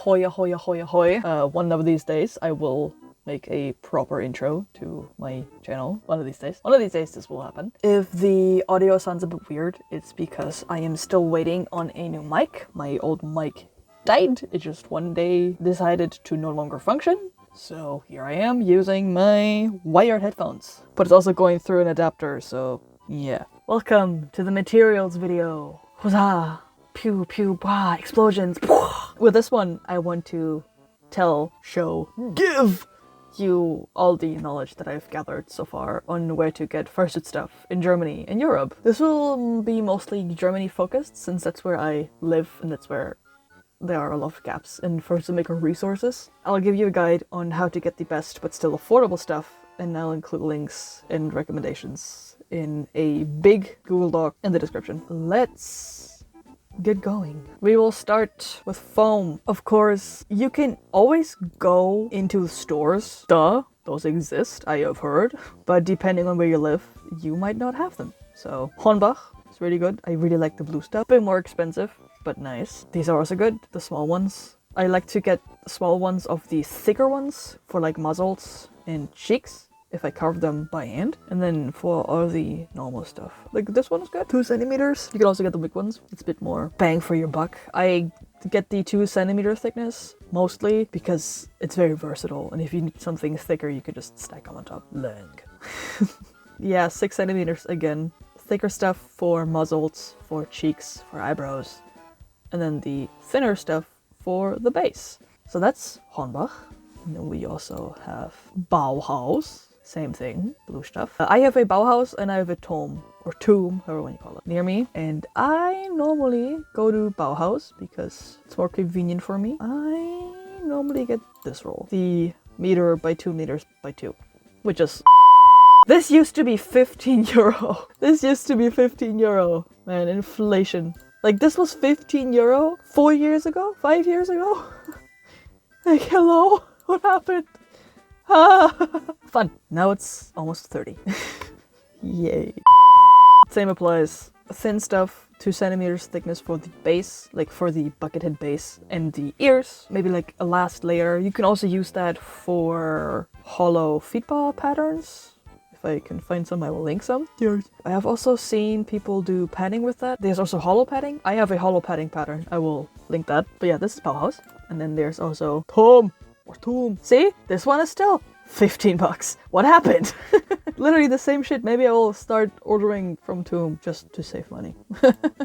Ahoy, ahoy, ahoy, ahoy. One of these days I will make a proper intro to my channel. One of these days. One of these days this will happen. If the audio sounds a bit weird, it's because I am still waiting on a new mic. My old mic died. It just one day decided to no longer function. So here I am using my wired headphones. But it's also going through an adapter, so yeah. Welcome to the materials video. Huzzah! Pew pew bah, explosions. With this one, I want to give you all the knowledge that I've gathered so far on where to get fursuit stuff in Germany and Europe. This will be mostly Germany focused, since that's where I live and that's where there are a lot of gaps in fursuit maker resources. I'll give you a guide on how to get the best but still affordable stuff, and I'll include links and recommendations in a big Google Doc in the description. Let's get going. We will start with foam. Of course, you can always go into stores. Duh, those exist, I have heard. But depending on where you live, you might not have them. So, Hornbach is really good. I really like the blue stuff. A bit more expensive, but nice. These are also good, the small ones. I like to get the small ones of the thicker ones for like muzzles and cheeks, if I carve them by hand. And then for all the normal stuff, like this one is good, 2 centimeters. You can also get the big ones. It's a bit more bang for your buck. I get the 2 centimeter thickness mostly because it's very versatile, and if you need something thicker, you could just stack them on top. Lang. Yeah, 6 centimeters again. Thicker stuff for muzzles, for cheeks, for eyebrows, and then the thinner stuff for the base. So that's Hornbach. And then we also have Bauhaus. Same thing, blue stuff. I have a Bauhaus and I have a Tome, or Tomb, however you call it, near me. And I normally go to Bauhaus because it's more convenient for me. I normally get this roll, the meter by 2 meters by 2, which is... This used to be 15 euro. This used to be 15 euro. Man, inflation. Like, this was 15 euro 4 years ago? 5 years ago? Like, hello? What happened? Fun. Now it's almost 30. Yay. Same applies. Thin stuff, 2 centimeters thickness for the base, like for the bucket head base, and the ears, maybe like a last layer. You can also use that for hollow feet bar patterns. If I can find some, I will link some. Cheers. I have also seen people do padding with that. There's also hollow padding. I have a hollow padding pattern. I will link that. But yeah, this is Bauhaus. And then there's also Tom. Or Tomb. See? This one is still 15 bucks. What happened? Literally the same shit. Maybe I will start ordering from Tomb just to save money.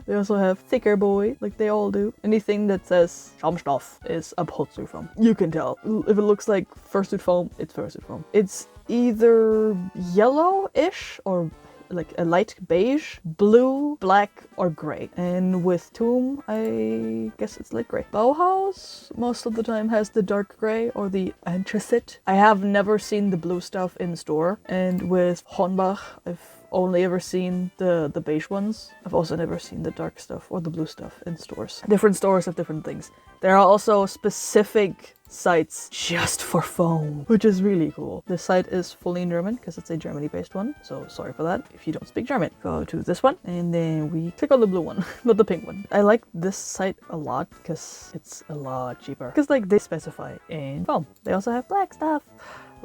They also have thicker boy, like they all do. Anything that says Schaumstoff is upholstery foam. You can tell. If it looks like fursuit foam, it's fursuit foam. It's either yellow-ish or like a light beige, blue, black, or gray. And with Tomb, I guess it's light gray. Bauhaus most of the time has the dark gray or the anthracite. I have never seen the blue stuff in store. And with Hornbach, I've only ever seen the beige ones. I've also never seen the dark stuff or the blue stuff in stores. Different stores have different things. There are also specific sites just for foam, which is really cool. This site is fully in German because it's a Germany-based one, so sorry for that if you don't speak German. Go to this one, and then we click on the blue one, not the pink one. I like this site a lot because it's a lot cheaper. Because like they specify in foam. They also have black stuff.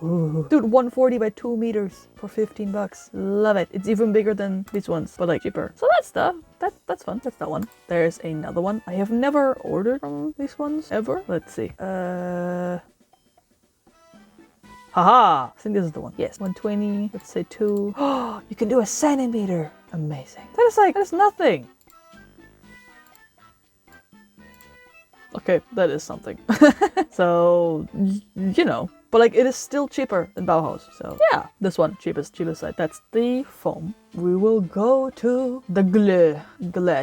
Ooh. Dude, 140 by 2 meters for 15 bucks. Love it. It's even bigger than these ones, but like cheaper. So that's stuff. That's fun. That's that one. There's another one. I have never ordered from these ones ever. Let's see. Haha! I think this is the one. Yes. 120. Let's say 2. Oh, you can do a centimeter. Amazing. That is nothing. Okay, that is something. So, you know. But like, it is still cheaper than Bauhaus. So yeah, this one, cheapest side. That's the foam. We will go to the glue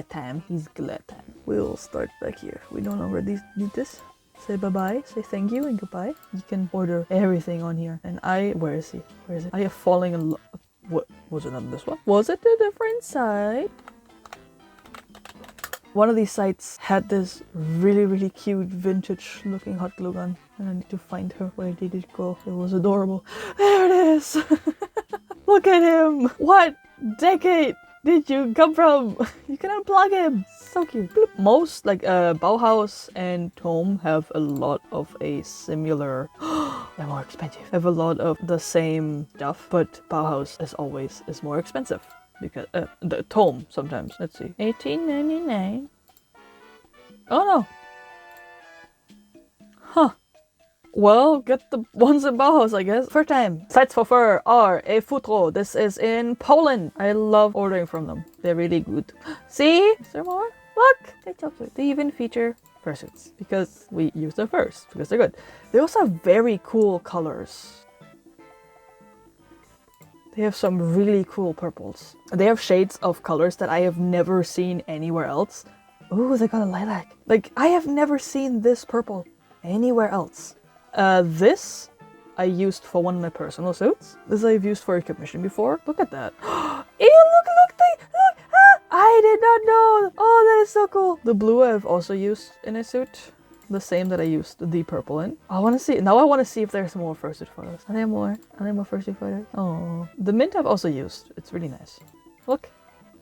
time. He's glue time. We'll start back here. We no longer need this. Say bye-bye, say thank you and goodbye. You can order everything on here. And where is he? Where is it? I have falling in love. What, was it on this one? Was it a different side? One of these sites had this really cute vintage looking hot glue gun, and I need to find her. Where did it go? It was adorable. There it is! Look at him! What decade did you come from? You can unplug him! so cute. Bloop. Most like Bauhaus and Home have a lot of a similar. They're more expensive. Have a lot of the same stuff, but Bauhaus as always is more expensive because the Tome sometimes. Let's see, 18.99. Oh no. Huh. Well, get the ones in Bauhaus, I guess. First time. Sites for fur are a Futro. This is in Poland. I love ordering from them. They're really good. See? Is there more? Look! They're so cute. They even feature fursuits because we use their furs because they're good. They also have very cool colors. They have some really cool purples. They have shades of colors that I have never seen anywhere else. Ooh, they got a lilac. Like, I have never seen this purple anywhere else. This I used for one of my personal suits. This I've used for a commission before. Look at that. Ew, look, ah, I did not know. Oh, that is so cool. The blue I've also used in a suit. The same that I used the purple in. I want to see, now I want to see if there's more fursuit photos. Are there more? Are there more fursuit photos? Oh, the mint I've also used. It's really nice. Look.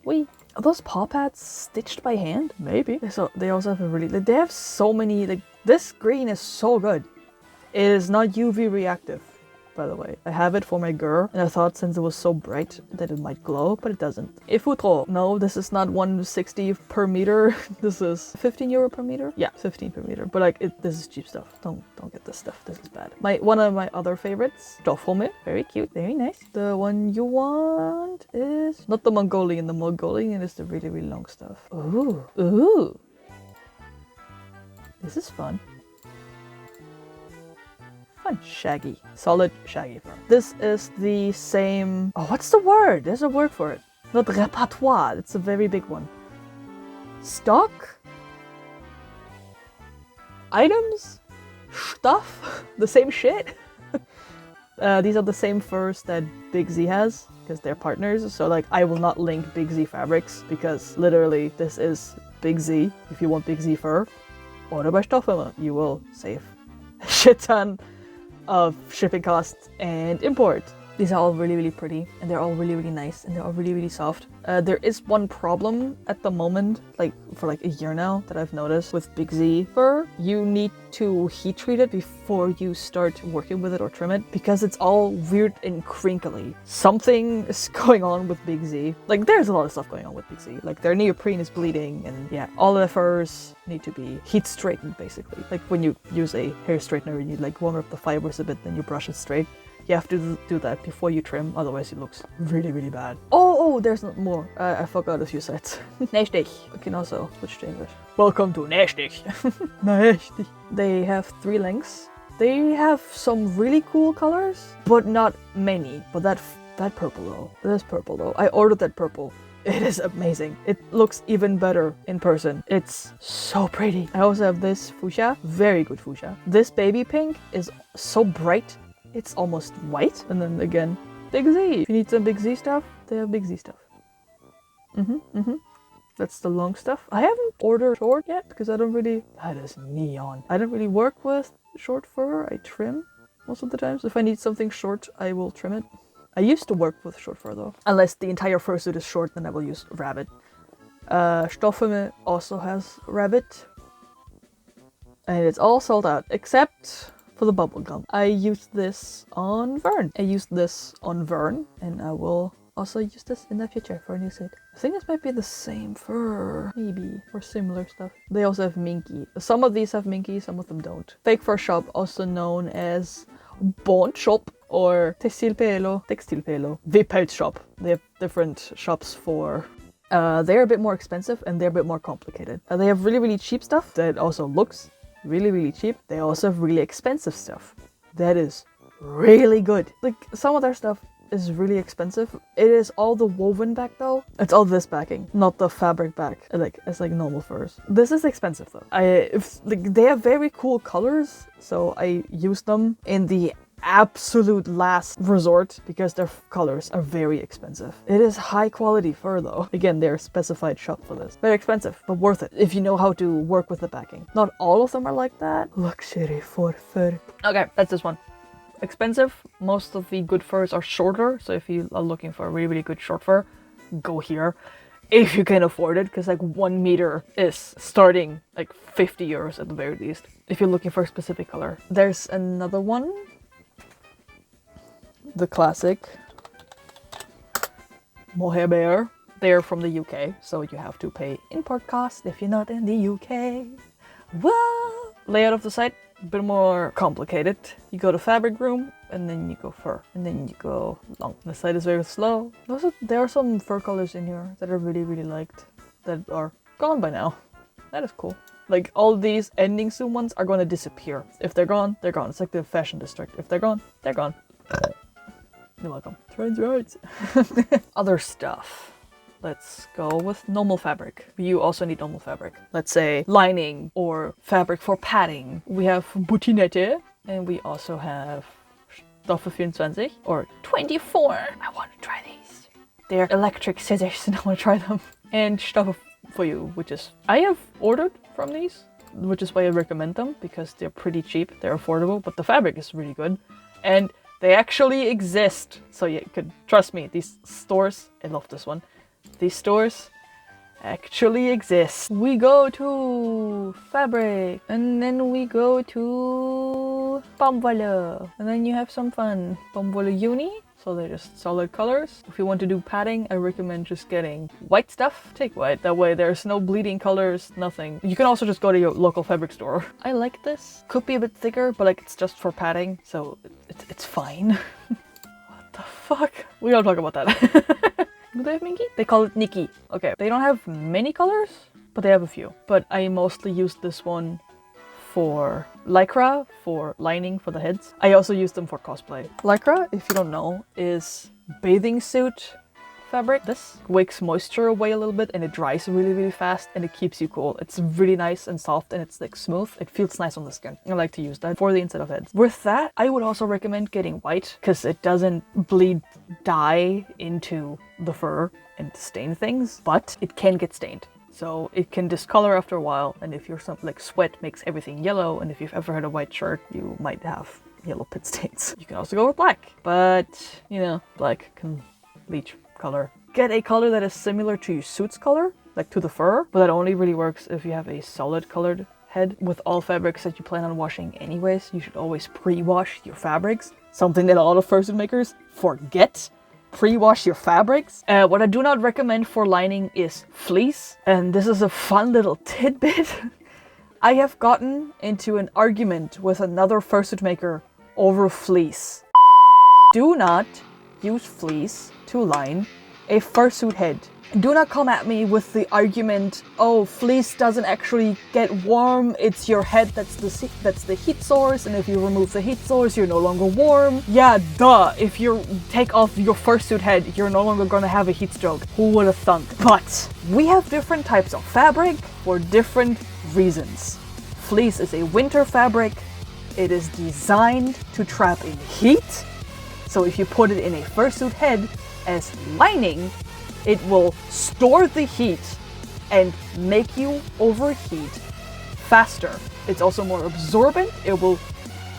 Wee. Are those paw pads stitched by hand? Maybe. So they also have a really, they have so many, like, this green is so good. It is not UV reactive, by the way. I have it for my girl, and I thought since it was so bright that it might glow, but it doesn't. Ifutro. No, this is not 160 per meter. This is 15 euro per meter. Yeah, 15 per meter. But like, this is cheap stuff. Don't get this stuff. This is bad. One of my other favorites, Stoffhomme. Very cute. Very nice. The one you want is not the Mongolian. The Mongolian is the really, really long stuff. Ooh. Ooh. This is fun. Shaggy. Solid shaggy fur. This is the same... Oh, what's the word? There's a word for it. Not repertoire. It's a very big one. Stock? Items? Stuff? The same shit? These are the same furs that Big Z has because they're partners. So like, I will not link Big Z fabrics because literally this is Big Z. If you want Big Z fur, order by Stoffhomme. You will save a shit ton of shipping costs and import. These are all really, really pretty, and they're all really, really nice, and they're all really, really soft. There is one problem at the moment, like for like a year now, that I've noticed with Big Z fur. You need to heat treat it before you start working with it or trim it, because it's all weird and crinkly. Something is going on with Big Z. Like, there's a lot of stuff going on with Big Z. Like, their neoprene is bleeding, and yeah, all of the furs need to be heat straightened, basically. Like when you use a hair straightener and you like warm up the fibers a bit, then you brush it straight. You have to do that before you trim, otherwise it looks really, really bad. Oh, there's not more. I forgot a few sites. Nächtig. I can also switch to English. Welcome to Nächtig. Nächtig. They have 3 lengths. They have some really cool colors, but not many. But that purple though. This purple though. I ordered that purple. It is amazing. It looks even better in person. It's so pretty. I also have this fuchsia. Very good fuchsia. This baby pink is so bright. It's almost white. And then again, Big Z. If you need some Big Z stuff, they have Big Z stuff. That's the long stuff. I haven't ordered short yet because I don't really... That is neon. I don't really work with short fur. I trim most of the time. So if I need something short, I will trim it. I used to work with short fur though. Unless the entire fursuit is short, then I will use rabbit. Stoffhomme also has rabbit. And it's all sold out, except for the bubble gum. I used this on Vern. And I will also use this in the future for a new suit. I think this might be the same fur, maybe, or similar stuff. They also have minky. Some of these have minky, some of them don't. Fake fur shop, also known as Bond shop or textilpelo, Vipelt shop. They have different shops for... they're a bit more expensive and they're a bit more complicated. They have really, really cheap stuff that also looks really, really cheap. They also have really expensive stuff that is really good. Like, some of their stuff is really expensive. It is all the woven back though. It's all this backing, not the fabric back. Like, it's like normal furs. This is expensive though. They have very cool colors, so I use them in the absolute last resort because their colors are very expensive. It is high quality fur though. Again, they're a specified shop for this. Very expensive, but worth it if you know how to work with the backing. Not all of them are like that. Luxury for fur. Okay, that's this one. Expensive. Most of the good furs are shorter, so if you are looking for a really, really good short fur, go here. if you can afford it, because like 1 meter is starting like 50 euros at the very least if you're looking for a specific color. There's another one, the classic Mohair Bear. They're from the UK, so you have to pay import cost if you're not in the UK. Whoa! Layout of the site, a bit more complicated. You go to fabric room, and then you go fur, and then you go long. The site is very slow. There are some fur colors in here that I really, really liked that are gone by now. That is cool. Like, all these ending soon ones are gonna disappear. If they're gone, they're gone. It's like the fashion district. If they're gone, they're gone. You're welcome. Trends right. Other stuff. Let's go with normal fabric. You also need normal fabric. Let's say lining or fabric for padding. We have Butinette, and we also have Stoffe 24 or 24. I want to try these. They're electric scissors and I want to try them. And Stoffe for you, which is, I have ordered from these, which is why I recommend them, because they're pretty cheap, they're affordable, but the fabric is really good. And they actually exist. So you could trust me, these stores, I love this one. These stores actually exist. We go to fabric, and then we go to Baumwolle, and then you have some fun. Baumwolle Uni, so they're just solid colors. If you want to do padding, I recommend just getting white stuff. Take white, that way there's no bleeding colors, nothing. You can also just go to your local fabric store. I like this. Could be a bit thicker, but like it's just for padding, so it's fine. What the fuck? We don't talk about that. Do they have Minky? They call it Nikki. Okay, they don't have many colors, but they have a few. But I mostly use this one for lycra, for lining for the heads. I also use them for cosplay. Lycra, if you don't know, is bathing suit fabric. This wicks moisture away a little bit and it dries really, really fast and it keeps you cool. It's really nice and soft and it's like smooth. It feels nice on the skin. I like to use that for the inside of heads. With that, I would also recommend getting white because it doesn't bleed dye into the fur and stain things, but it can get stained. So it can discolor after a while, and if you're something like sweat makes everything yellow, and if you've ever had a white shirt, you might have yellow pit stains. You can also go with black, but you know, black can bleach color. Get a color that is similar to your suit's color, like to the fur, but that only really works if you have a solid colored head. With all fabrics that you plan on washing anyways, you should always pre-wash your fabrics. Something that a lot of fursuit makers forget. Pre-wash your fabrics. What I do not recommend for lining is fleece. And this is a fun little tidbit. I have gotten into an argument with another fursuit maker over fleece. Do not use fleece to line a fursuit head. Do not come at me with the argument, oh, fleece doesn't actually get warm, it's your head that's the heat source, and if you remove the heat source, you're no longer warm. Yeah, duh, if you take off your fursuit head, you're no longer gonna have a heat stroke. Who would have thunk? But we have different types of fabric for different reasons. Fleece is a winter fabric. It is designed to trap in heat. So if you put it in a fursuit head as lining, it will store the heat and make you overheat faster. It's also more absorbent. It will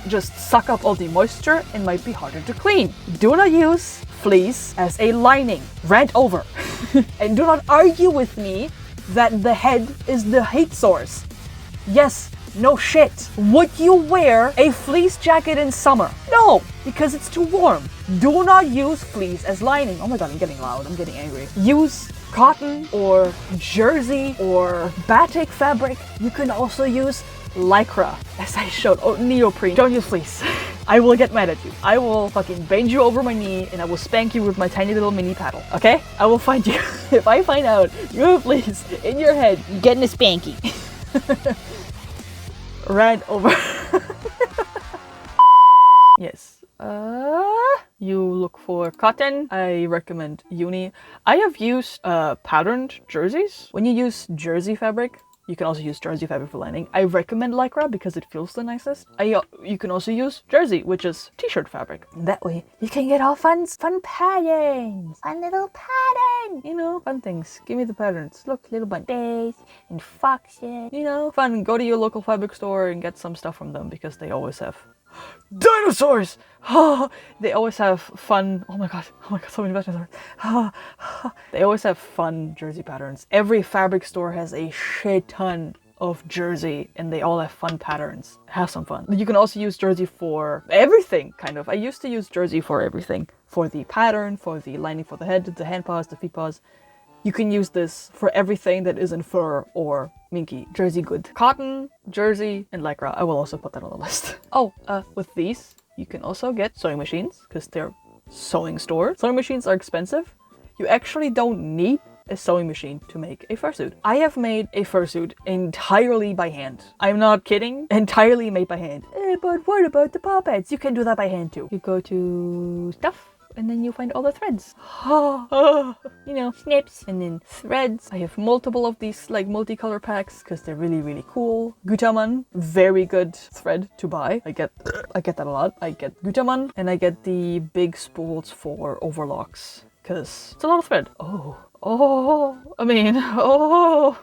just suck up all the moisture and might be harder to clean. Do not use fleece as a lining. Rant over. And do not argue with me that the head is the heat source. Yes, no shit. Would you wear a fleece jacket in summer? No, because it's too warm. Do not use fleece as lining. Oh my god, I'm getting loud. I'm getting angry. Use cotton or jersey or batik fabric. You can also use lycra, as I showed. Oh, neoprene. Don't use fleece. I will get mad at you. I will fucking bend you over my knee and I will spank you with my tiny little mini paddle. Okay? I will find you. If I find out you have fleece in your head, you're getting a spanky. Rant over. Yes. You look for cotton. I recommend Uni. I have used patterned jerseys. When you use jersey fabric, you can also use jersey fabric for lining. I recommend lycra because it feels the nicest. You can also use jersey, which is t-shirt fabric. That way, you can get all fun patterns. Fun little pattern. You know, fun things. Give me the patterns. Look, little bunnies and foxes. You know, fun. Go to your local fabric store and get some stuff from them because they always have Dinosaurs! They always have fun. Oh my god, so many dinosaurs. They always have fun jersey patterns. Every fabric store has a shit ton of jersey and they all have fun patterns. Have some fun. You can also use jersey for everything, kind of. I used to use jersey for everything. For the pattern, for the lining for the head, the hand paws, the feet paws. You can use this for everything that isn't fur or minky. Jersey good. Cotton, jersey, and lycra. I will also put that on the list. Oh, with these, you can also get sewing machines because they're sewing stores. Sewing machines are expensive. You actually don't need a sewing machine to make a fursuit. I have made a fursuit entirely by hand. I'm not kidding. Entirely made by hand. But what about the paw pads? You can do that by hand too. You go to stuff. And then you find all the threads. You know, snips and then threads. I have multiple of these like multicolor packs because they're really, really cool. Gutaman, very good thread to buy. I get that a lot. I get Gutaman and I get the big spools for overlocks because it's a lot of thread.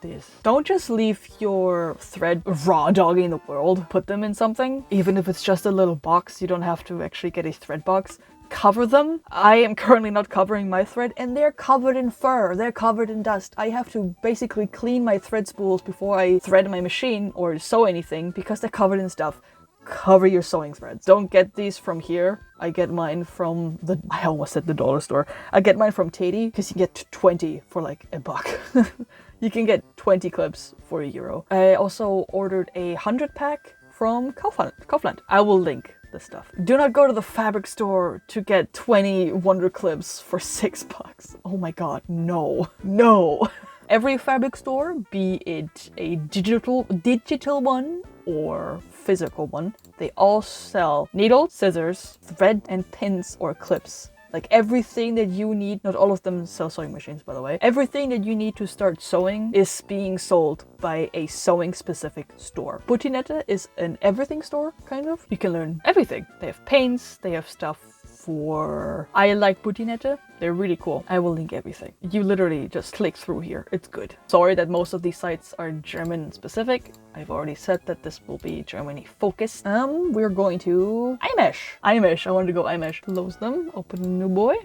This. Don't just leave your thread raw dogging in the world. Put them in something. Even if it's just a little box, you don't have to actually get a thread box. Cover them. I am currently not covering my thread and they're covered in fur. They're covered in dust. I have to basically clean my thread spools before I thread my machine or sew anything because they're covered in stuff. Cover your sewing threads. Don't get these from here. I get mine from I almost said the dollar store. I get mine from Teddy because you get 20 for like $1. You can get 20 clips for €1. I also ordered a 100 pack from Kaufland. I will link this stuff. Do not go to the fabric store to get 20 wonder clips for $6. Oh my god, no. Every fabric store, be it a digital one or physical one, they all sell needles, scissors, thread, and pins or clips. Like everything that you need, not all of them sell sewing machines by the way, everything that you need to start sewing is being sold by a sewing specific store. Butinette is an everything store, kind of. You can learn everything. They have paints, they have stuff for... I like Butinette. They're really cool. I will link everything. You literally just click through here. It's good. Sorry that most of these sites are German specific. I've already said that this will be Germany focused. We're going to iMesh. I wanted to go iMesh. Close them. Open a new boy.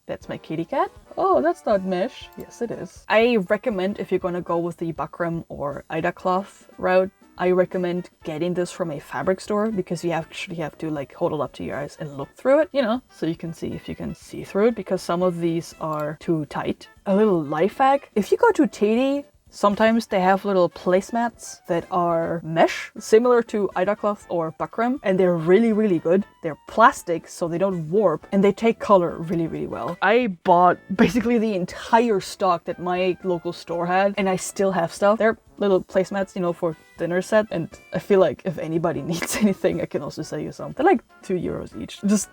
That's my kitty cat. Oh, that's not mesh. Yes, it is. I recommend if you're gonna go with the buckram or Ida cloth route, I recommend getting this from a fabric store because you actually have to like hold it up to your eyes and look through it, you know, so you can see if you can see through it because some of these are too tight. A little life hack, if you go to Teddy, sometimes they have little placemats that are mesh, similar to Ida cloth or buckram, and they're really, really good. They're plastic, so they don't warp, and they take color really, really well. I bought basically the entire stock that my local store had, and I still have stuff. They're little placemats, you know, for dinner set, and I feel like if anybody needs anything, I can also sell you some. They're like €2 each. Just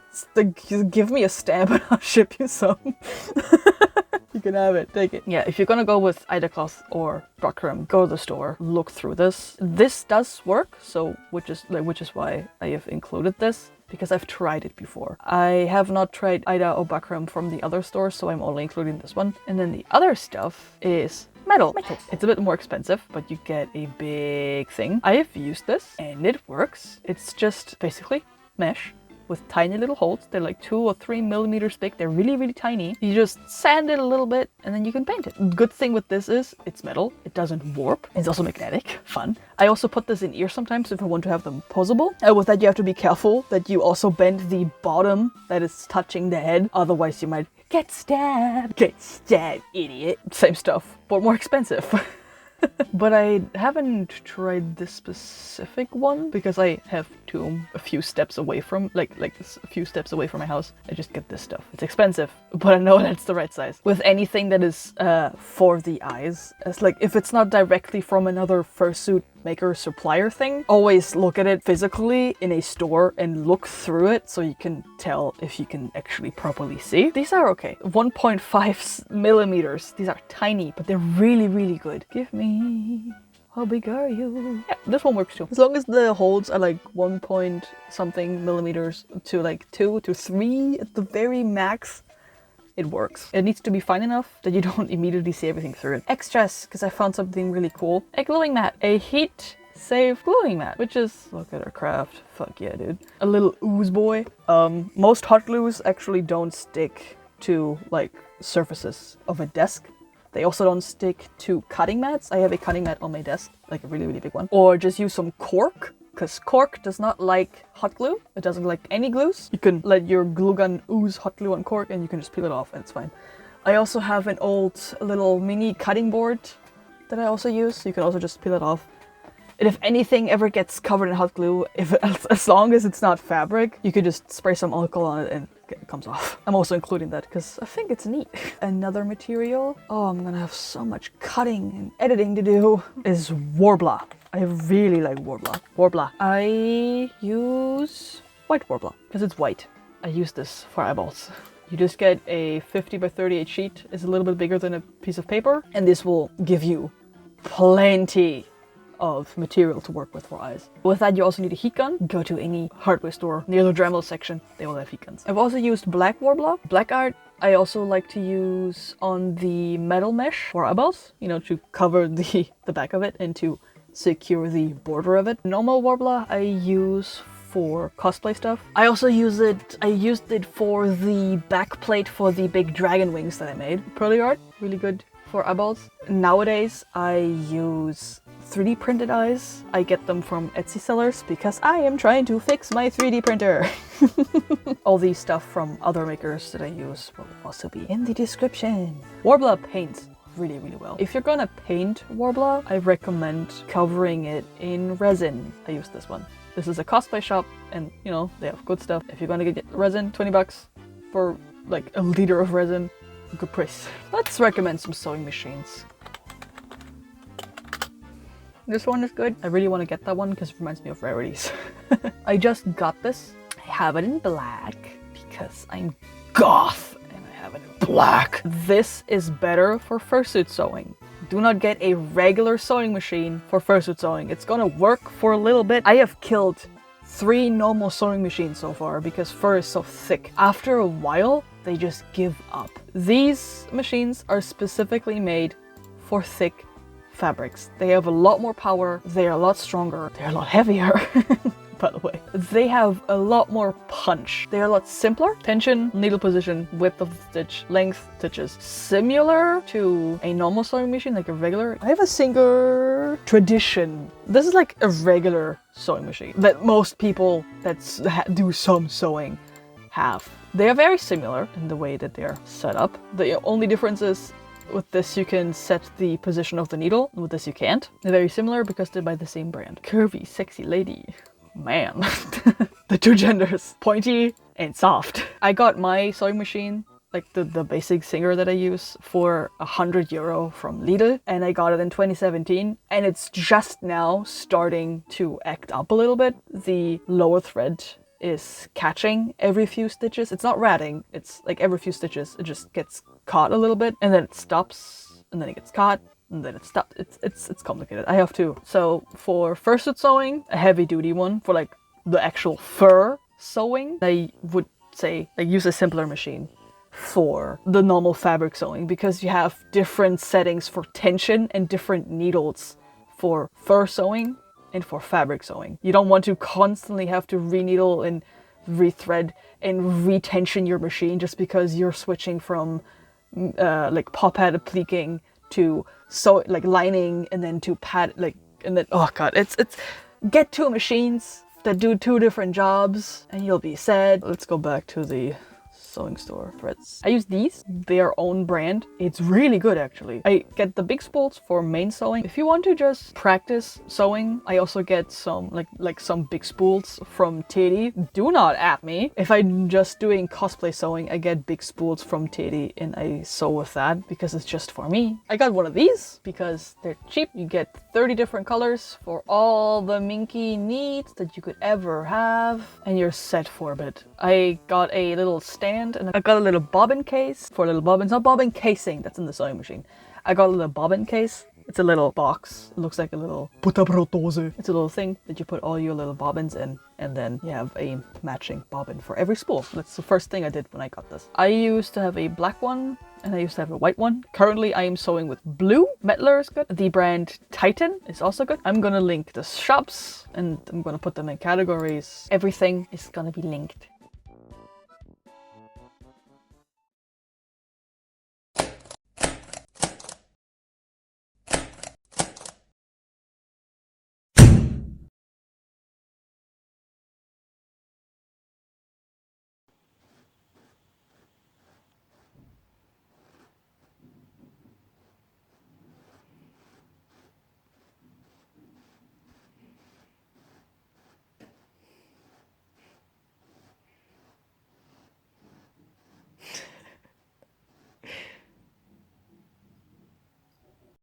give me a stamp and I'll ship you some. You can have it, take it. Yeah, if you're gonna go with Ida cloth or buckram, go to the store, look through this. This does work, so which is why I have included this, because I've tried it before. I have not tried Ida or buckram from the other store, so I'm only including this one. And then the other stuff is metal. It's a bit more expensive, but you get a big thing. I have used this and it works. It's just basically mesh with tiny little holes. They're like 2 or 3 millimeters thick. They're really, really tiny. You just sand it a little bit and then you can paint it. Good thing with this is it's metal. It doesn't warp. It's also magnetic. Fun. I also put this in ears sometimes if I want to have them posable. With that, you have to be careful that you also bend the bottom that is touching the head. Otherwise, you might get stabbed. Get stabbed, idiot. Same stuff, but more expensive. But I haven't tried this specific one because I have a few steps away from a few steps away from my house. I just get this stuff. It's expensive, but I know that's the right size. With anything that is for the eyes, it's like if it's not directly from another fursuit maker supplier thing, always look at it physically in a store and look through it so you can tell if you can actually properly see. These are okay. 1.5 millimeters. These are tiny, but they're really, really good. Give me... How big are you? Yeah, this one works too. As long as the holes are like 1 point something millimeters to like 2 to 3 at the very max, it works. It needs to be fine enough that you don't immediately see everything through it. Extras, because I found something really cool. A gluing mat. A heat safe gluing mat, which is, look at our craft. Fuck yeah, dude. A little ooze boy. Most hot glues actually don't stick to like surfaces of a desk. They also don't stick to cutting mats. I have a cutting mat on my desk, like a really, really big one. Or just use some cork, because cork does not like hot glue. It doesn't like any glues. You can let your glue gun ooze hot glue on cork and you can just peel it off and it's fine. I also have an old little mini cutting board that I also use. You can also just peel it off. And if anything ever gets covered in hot glue, as long as it's not fabric, you could just spray some alcohol on it and it comes off. I'm also including that because I think it's neat. Another material, oh, I'm gonna have so much cutting and editing to do, is Warbler. I really like Warbler. Warbler. I use white Warbler because it's white. I use this for eyeballs. You just get a 50 by 38 sheet. It's a little bit bigger than a piece of paper, and this will give you plenty of material to work with for eyes. With that, you also need a heat gun. Go to any hardware store near the Dremel section. They will have heat guns. I've also used black Warbler. Black art I also like to use on the metal mesh for eyeballs, you know, to cover the back of it and to secure the border of it. Normal Warbler I use for cosplay stuff. I also used it for the back plate for the big dragon wings that I made. Pearly art, really good for eyeballs. Nowadays I use 3D printed eyes. I get them from Etsy sellers because I am trying to fix my 3D printer. All the stuff from other makers that I use will also be in the description. Warbler paints really, really well. If you're gonna paint Warbler, I recommend covering it in resin. I use this one. This is a cosplay shop and, you know, they have good stuff. If you're gonna get resin, 20 bucks for like a liter of resin, good price. Let's recommend some sewing machines. This one is good. I really want to get that one because it reminds me of rarities. I just got this. I have it in black because I'm goth and I have it in black. This is better for fursuit sewing. Do not get a regular sewing machine for fursuit sewing. It's gonna work for a little bit. I have killed 3 normal sewing machines so far because fur is so thick. After a while, they just give up. These machines are specifically made for thick fabrics. They have a lot more power, they are a lot stronger, they're a lot heavier, by the way. They have a lot more punch. They're a lot simpler. Tension, needle position, width of the stitch, length, stitches. Similar to a normal sewing machine, like a regular. I have a Singer Tradition. This is like a regular sewing machine that most people that do some sewing have. They are very similar in the way that they're set up. The only difference is with this you can set the position of the needle, with this you can't. They're very similar because they're by the same brand. Curvy, sexy lady. Man. The 2 genders. Pointy and soft. I got my sewing machine, like the basic Singer that I use, for €100 from Lidl, and I got it in 2017, and it's just now starting to act up a little bit. The lower thread is catching every few stitches. It's not ratting, it's like every few stitches it just gets caught a little bit and then it stops and then it gets caught and then it stops. It's complicated. I have 2. So for fursuit sewing, a heavy duty one. For like the actual fur sewing, I would say like use a simpler machine for the normal fabric sewing because you have different settings for tension and different needles for fur sewing and for fabric sewing. You don't want to constantly have to re-needle and re-thread and re-tension your machine just because you're switching from like pop-pad pleating to sew like lining and then to pad like, and then oh god, it's get 2 machines that do 2 different jobs and you'll be sad. Let's go back to the sewing store threads. I use these, their own brand. It's really good actually. I get the big spools for main sewing. If you want to just practice sewing, I also get some like some big spools from Teddy. Do not at me. If I'm just doing cosplay sewing, I get big spools from Teddy and I sew with that because it's just for me. I got one of these because they're cheap. You get 30 different colors for all the minky needs that you could ever have and you're set for a bit. I got a little stand and I got a little bobbin case for little bobbins. Not bobbin casing, that's in the sewing machine. I got a little bobbin case. It's a little box. It looks like a little butterbrotdose. It's a little thing that you put all your little bobbins in. And then you have a matching bobbin for every spool. That's the first thing I did when I got this. I used to have a black one and I used to have a white one. Currently I am sewing with blue. Metler is good. The brand Titan is also good. I'm gonna link the shops and I'm gonna put them in categories. Everything is gonna be linked